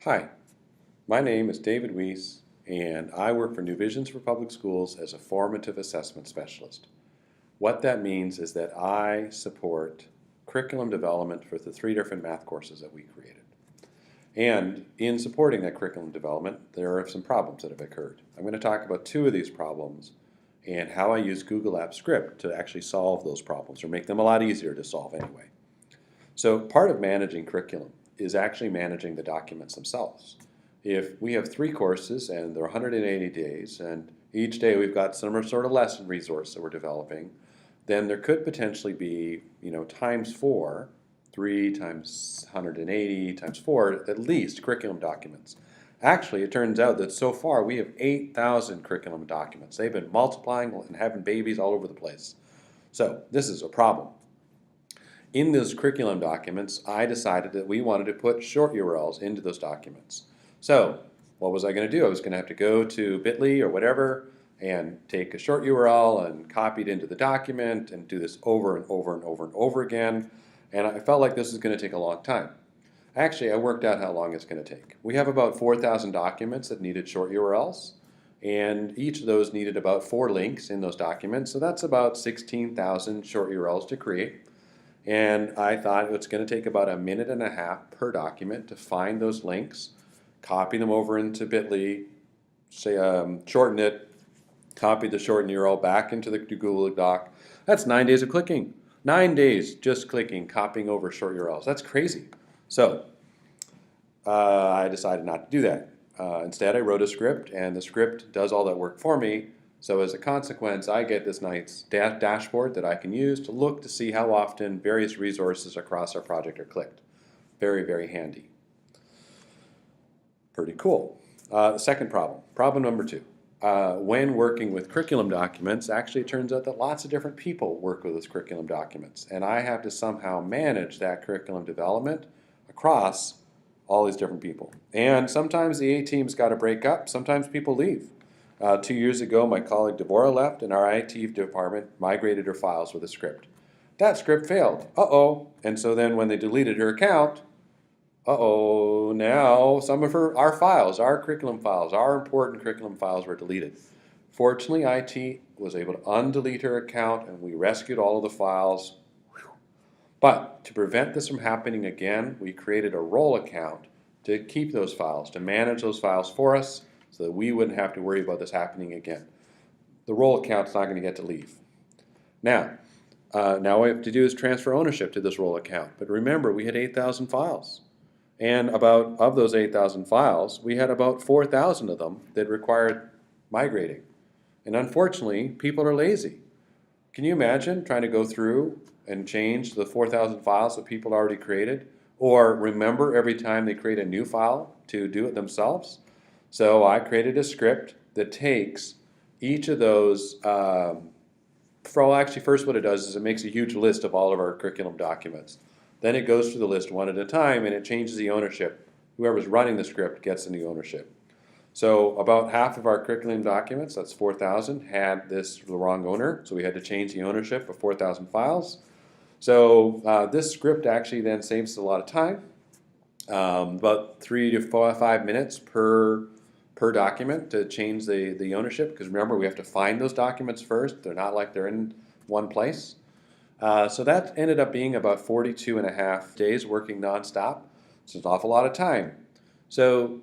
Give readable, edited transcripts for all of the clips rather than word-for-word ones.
Hi, my name is David Weiss, and I work for New Visions for Public Schools as a formative assessment specialist. What that means is that I support curriculum development for the 3 different math courses that we created. And in supporting that curriculum development, there are some problems that have occurred. I'm going to talk about 2 of these problems and how I use Google Apps Script to actually solve those problems, or make them a lot easier to solve anyway. So part of managing curriculum is actually managing the documents themselves. If we have 3 courses and they're 180 days, and each day we've got some sort of lesson resource that we're developing, then there could potentially be, times 4, 3 times 180 times 4, at least curriculum documents. Actually, it turns out that so far we have 8,000 curriculum documents. They've been multiplying and having babies all over the place. So this is a problem. In those curriculum documents, I decided that we wanted to put short URLs into those documents. So what was I going to do? I was going to have to go to bit.ly or whatever and take a short URL and copy it into the document and do this over and over and over and over again. And I felt like this was going to take a long time. Actually, I worked out how long it's going to take. We have about 4,000 documents that needed short URLs, and each of those needed about 4 links in those documents. So that's about 16,000 short URLs to create. And I thought it's going to take about 1.5 minutes per document to find those links, copy them over into bit.ly, say shorten it, copy the shortened URL back into the Google Doc. That's 9 days of clicking. 9 days just clicking, copying over short URLs. That's crazy. So I decided not to do that. Instead, I wrote a script, and the script does all that work for me. So as a consequence, I get this nice dashboard that I can use to look to see how often various resources across our project are clicked. Very, very handy. Pretty cool. Second problem, problem number 2. When working with curriculum documents, actually it turns out that lots of different people work with those curriculum documents, and I have to somehow manage that curriculum development across all these different people. And sometimes the A-team's got to break up, sometimes people leave. 2 years ago, my colleague Deborah left, and our IT department migrated her files with a script. That script failed. Uh-oh. And so then when they deleted her account, uh-oh, now some of our files, our curriculum files, our important curriculum files were deleted. Fortunately, IT was able to undelete her account, and we rescued all of the files. Whew. But to prevent this from happening again, we created a role account to keep those files, to manage those files for us, so that we wouldn't have to worry about this happening again. The role account's not going to get to leave. Now what we have to do is transfer ownership to this role account. But remember, we had 8,000 files. And of those 8,000 files, we had about 4,000 of them that required migrating. And unfortunately, people are lazy. Can you imagine trying to go through and change the 4,000 files that people already created? Or remember every time they create a new file to do it themselves? So I created a script that takes each of those, first what it does is it makes a huge list of all of our curriculum documents. Then it goes through the list one at a time, and it changes the ownership. Whoever's running the script gets the new ownership. So about half of our curriculum documents, that's 4,000, had the wrong owner, so we had to change the ownership of 4,000 files. So this script actually then saves a lot of time, about 3 to 5 minutes per document to change the ownership, because remember, we have to find those documents first. They're not like they're in one place. So that ended up being about 42.5 days working nonstop. So it's an awful lot of time. So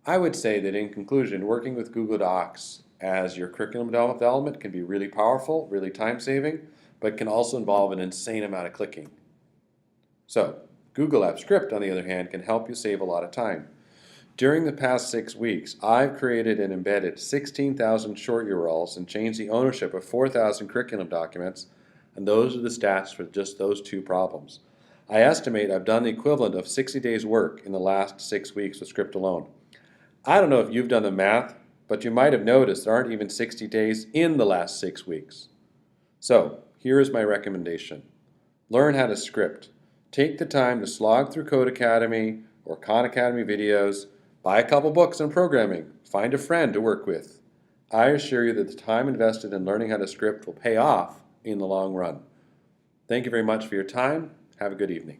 I would say that in conclusion, working with Google Docs as your curriculum development can be really powerful, really time-saving, but can also involve an insane amount of clicking. So Google Apps Script, on the other hand, can help you save a lot of time. During the past 6 weeks, I've created and embedded 16,000 short URLs and changed the ownership of 4,000 curriculum documents, and those are the stats for just those 2 problems. I estimate I've done the equivalent of 60 days work in the last 6 weeks with script alone. I don't know if you've done the math, but you might have noticed there aren't even 60 days in the last 6 weeks. So here is my recommendation. Learn how to script. Take the time to slog through Code Academy or Khan Academy videos, buy a couple books on programming, find a friend to work with. I assure you that the time invested in learning how to script will pay off in the long run. Thank you very much for your time. Have a good evening.